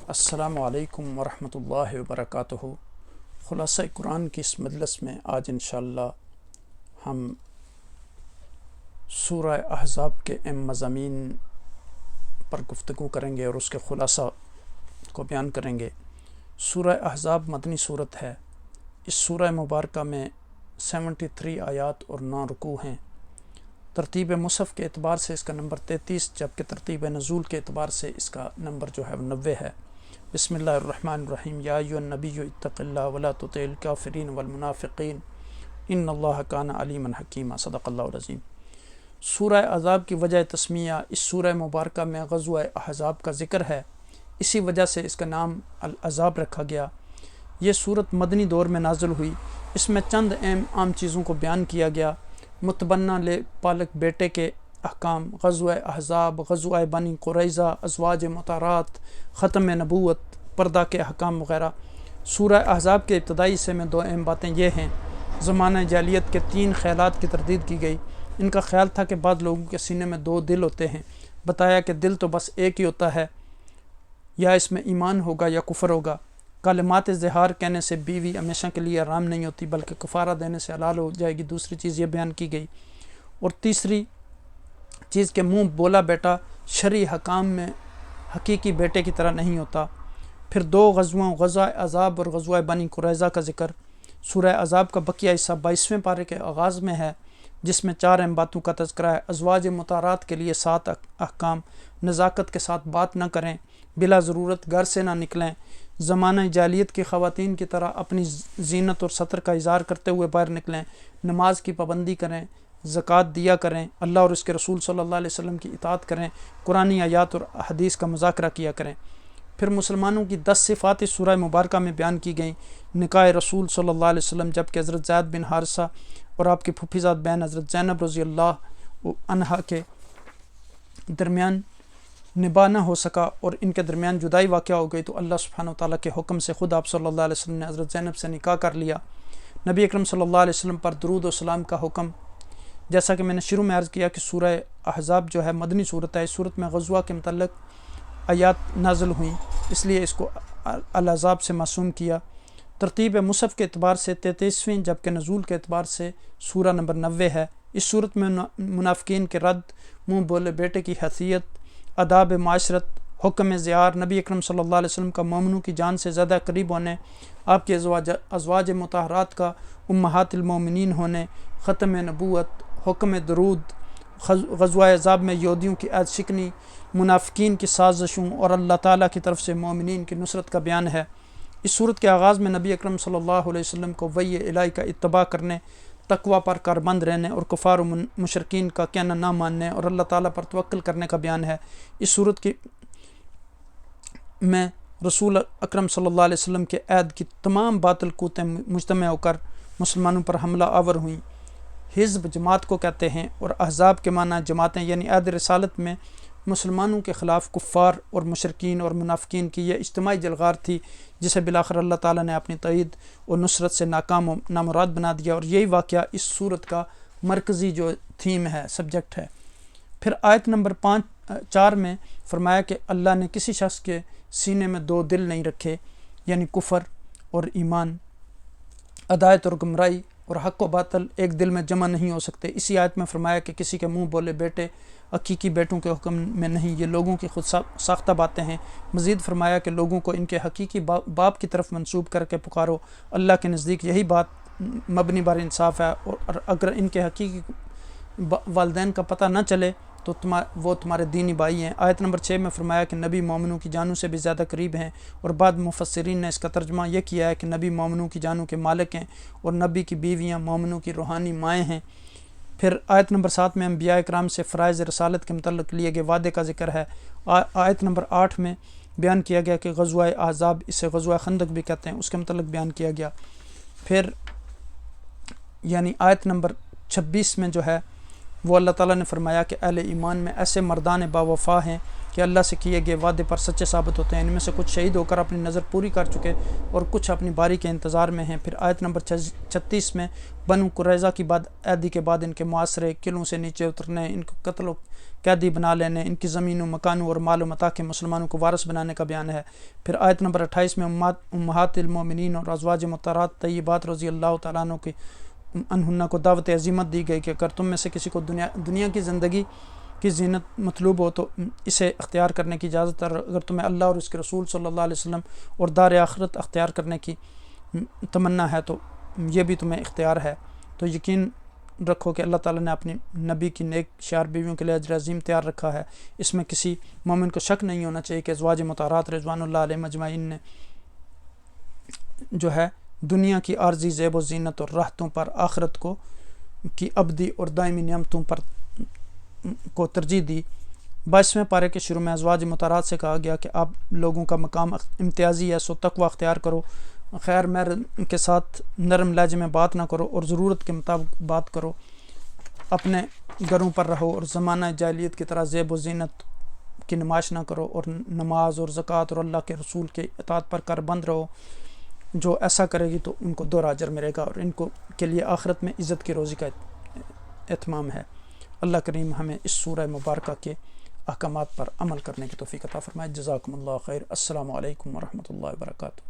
السلام علیکم ورحمۃ اللہ وبرکاتہ۔ خلاصہ قرآن کی اس مجلس میں آج انشاءاللہ ہم سورہ احزاب کے اہم مضامین پر گفتگو کریں گے اور اس کے خلاصہ کو بیان کریں گے۔ سورہ احزاب مدنی صورت ہے۔ اس سورہ مبارکہ میں 73 آیات اور 9 رکوع ہیں۔ ترتیب مصحف کے اعتبار سے اس کا نمبر 33، جبکہ ترتیب نزول کے اعتبار سے اس کا نمبر جو ہے 90 ہے۔ بسم اللہ الرحمن الرحیم۔ یا ایھا النبی اتق اللہ ولا تطع الکافرین والمنافقین ان اللہ کان علیما حکیما۔ صدق اللہ العظیم۔ سورہ احزاب کی وجہ تسمیہ اس سورہ مبارکہ میں غزوہ احزاب کا ذکر ہے، اسی وجہ سے اس کا نام الاحزاب رکھا گیا۔ یہ سورت مدنی دور میں نازل ہوئی۔ اس میں چند اہم عام چیزوں کو بیان کیا گیا۔ متبنہ لے پالک بیٹے کے احکام، غزوہ احزاب، غزوہ بنی قریظہ، ازواج مطہرات، ختم نبوت، پردہ کے احکام وغیرہ۔ سورہ احزاب کے ابتدائی حصے میں 2 اہم باتیں یہ ہیں۔ زمانہ جاہلیت کے 3 خیالات کی تردید کی گئی۔ ان کا خیال تھا کہ بعض لوگوں کے سینے میں 2 دل ہوتے ہیں۔ بتایا کہ دل تو بس ایک ہی ہوتا ہے، یا اس میں ایمان ہوگا یا کفر ہوگا۔ کلمات زہار کہنے سے بیوی ہمیشہ کے لیے حرام نہیں ہوتی بلکہ کفارہ دینے سے حلال ہو جائے گی۔ دوسری چیز یہ بیان کی گئی۔ اور تیسری چیز کہ منہ بولا بیٹا شرعی حکام میں حقیقی بیٹے کی طرح نہیں ہوتا۔ پھر 2 غزووں، غزوہ احزاب اور غزوہ بنی قریظہ کا ذکر۔ سورہ احزاب کا بقیہ حصہ 22ویں پارے کے آغاز میں ہے، جس میں 4 اہم باتوں کا تذکرہ ہے۔ ازواج مطہرات کے لیے 7 احکام۔ نزاکت کے ساتھ بات نہ کریں، بلا ضرورت گھر سے نہ نکلیں، زمانہ جاہلیت کی خواتین کی طرح اپنی زینت اور ستر کا اظہار کرتے ہوئے باہر نکلیں، نماز کی پابندی کریں، زکوٰۃ دیا کریں، اللہ اور اس کے رسول صلی اللہ علیہ وسلم کی اطاعت کریں، قرآنی آیات اور حدیث کا مذاکرہ کیا کریں۔ پھر مسلمانوں کی 10 صفات اس سورہ مبارکہ میں بیان کی گئیں۔ نکاح رسول صلی اللہ علیہ وسلم، جبکہ حضرت زید بن حارثہ اور آپ کی پھوپھی زاد بہن حضرت زینب رضی اللہ عنہا کے درمیان نباہ نہ ہو سکا اور ان کے درمیان جدائی واقع ہو گئی، تو اللہ سبحانہ وتعالیٰ کے حکم سے خود آپ صلی اللہ علیہ وسلم نے حضرت زینب سے نکاح کر لیا۔ نبی اکرم صلی اللہ علیہ وسلم پر درود و سلام کا حکم، جیسا کہ میں نے شروع میں عرض کیا کہ سورہ احزاب جو ہے مدنی صورت ہے۔ اس صورت میں غزوہ کے متعلق آیات نازل ہوئیں، اس لیے اس کو الاحزاب سے معصوم کیا۔ ترتیب مصحف کے اعتبار سے 33ویں، جبکہ نزول کے اعتبار سے سورہ نمبر 90 ہے۔ اس صورت میں منافقین کے رد، منہ بولے بیٹے کی حیثیت، آداب معاشرت، حکم زہار، نبی اکرم صلی اللہ علیہ وسلم کا مومنوں کی جان سے زیادہ قریب ہونے، آپ کے ازواج مطہرات کا امہات المومنین ہونے، ختم نبوت، حکم درود، غزوہ احزاب میں یہودیوں کی عہد شکنی، منافقین کی سازشوں اور اللہ تعالیٰ کی طرف سے مومنین کی نصرت کا بیان ہے۔ اس صورت کے آغاز میں نبی اکرم صلی اللہ علیہ وسلم کو وحی الہی کا اتباع کرنے، تقوی پر کاربند رہنے اور کفار و مشرکین کا کہنا نہ ماننے اور اللہ تعالیٰ پر توکل کرنے کا بیان ہے۔ اس صورت میں رسول اکرم صلی اللہ علیہ وسلم کے عہد کی تمام باطل قوتیں مجتمع ہو کر مسلمانوں پر حملہ آور ہوئیں۔ حزب جماعت کو کہتے ہیں، اور احزاب کے معنی جماعتیں، یعنی عہد رسالت میں مسلمانوں کے خلاف کفار اور مشرکین اور منافقین کی یہ اجتماعی جلغار تھی، جسے بالآخر اللہ تعالیٰ نے اپنی تائید اور نصرت سے ناکام و نامراد بنا دیا، اور یہی واقعہ اس صورت کا مرکزی جو تھیم ہے، سبجیکٹ ہے۔ پھر آیت نمبر 4 میں فرمایا کہ اللہ نے کسی شخص کے سینے میں 2 دل نہیں رکھے، یعنی کفر اور ایمان، ہدایت اور گمراہی اور حق و باطل ایک دل میں جمع نہیں ہو سکتے۔ اسی آیت میں فرمایا کہ کسی کے منہ بولے بیٹے حقیقی بیٹوں کے حکم میں نہیں، یہ لوگوں کی خود ساختہ باتیں ہیں۔ مزید فرمایا کہ لوگوں کو ان کے حقیقی باپ کی طرف منسوب کر کے پکارو، اللہ کے نزدیک یہی بات مبنی بر انصاف ہے، اور اگر ان کے حقیقی والدین کا پتہ نہ چلے تو وہ تمہارے دینی بھائی ہیں۔ آیت نمبر 6 میں فرمایا کہ نبی مومنوں کی جانوں سے بھی زیادہ قریب ہیں، اور بعد مفسرین نے اس کا ترجمہ یہ کیا ہے کہ نبی مومنوں کی جانوں کے مالک ہیں، اور نبی کی بیویاں مومنوں کی روحانی مائیں ہیں۔ پھر آیت نمبر 7 میں انبیاء اکرام سے فرائض رسالت کے متعلق لیے گئے وعدے کا ذکر ہے۔ آیت نمبر 8 میں بیان کیا گیا کہ غزوہ احزاب، اسے غزوہ خندق بھی کہتے ہیں، اس کے متعلق بیان کیا گیا۔ پھر یعنی آیت نمبر 26 میں جو ہے وہ اللہ تعالیٰ نے فرمایا کہ اہل ایمان میں ایسے مردان با وفا ہیں کہ اللہ سے کیے گئے وعدے پر سچے ثابت ہوتے ہیں۔ ان میں سے کچھ شہید ہو کر اپنی نظر پوری کر چکے اور کچھ اپنی باری کے انتظار میں ہیں۔ پھر آیت نمبر 36 میں بنو قریظہ کی عہدی کے بعد ان کے معاشرے، قلعوں سے نیچے اترنے، ان کو قتل و قیدی بنا لینے، ان کی زمینوں، مکانوں اور مال و متاع کے مسلمانوں کو وارث بنانے کا بیان ہے۔ پھر آیت نمبر 28 میں امہات المومنین اور ازواج مطہرات طیبات رضی اللہ تعالیٰ عنہن کو دعوت عزیمت دی گئی کہ اگر تم میں سے کسی کو دنیا کی زندگی کی زینت مطلوب ہو تو اسے اختیار کرنے کی اجازت ہے، اگر تمہیں اللہ اور اس کے رسول صلی اللہ علیہ وسلم اور دار آخرت اختیار کرنے کی تمنا ہے تو یہ بھی تمہیں اختیار ہے۔ تو یقین رکھو کہ اللہ تعالیٰ نے اپنی نبی کی نیک شیار بیویوں کے لیے اجر عظیم تیار رکھا ہے۔ اس میں کسی مومن کو شک نہیں ہونا چاہیے کہ ازواج مطہرات رضوان اللہ علیہم اجمعین نے جو ہے دنیا کی عارضی زیب و زینت اور راحتوں پر آخرت کی ابدی اور دائمی نعمتوں پر کو ترجیح دی۔ 22ویں پارے کے شروع میں ازواج مطہرات سے کہا گیا کہ آپ لوگوں کا مقام امتیازی ہے، سو تقوی اختیار کرو، خیر مہر کے ساتھ نرم لہجے میں بات نہ کرو اور ضرورت کے مطابق بات کرو، اپنے گھروں پر رہو اور زمانہ جاہلیت کی طرح زیب و زینت کی نمائش نہ کرو اور نماز اور زکوٰۃ اور اللہ کے رسول کے اطاعت پر کر بند رہو۔ جو ایسا کرے گی تو ان کو 2 اجر ملے گا اور ان کو کے لیے آخرت میں عزت کی روزی کا اہتمام ہے۔ اللہ کریم ہمیں اس سورہ مبارکہ کے احکامات پر عمل کرنے کی توفیق عطا فرمائے۔ جزاکم اللہ خیر۔ السلام علیکم ورحمۃ اللہ وبرکاتہ۔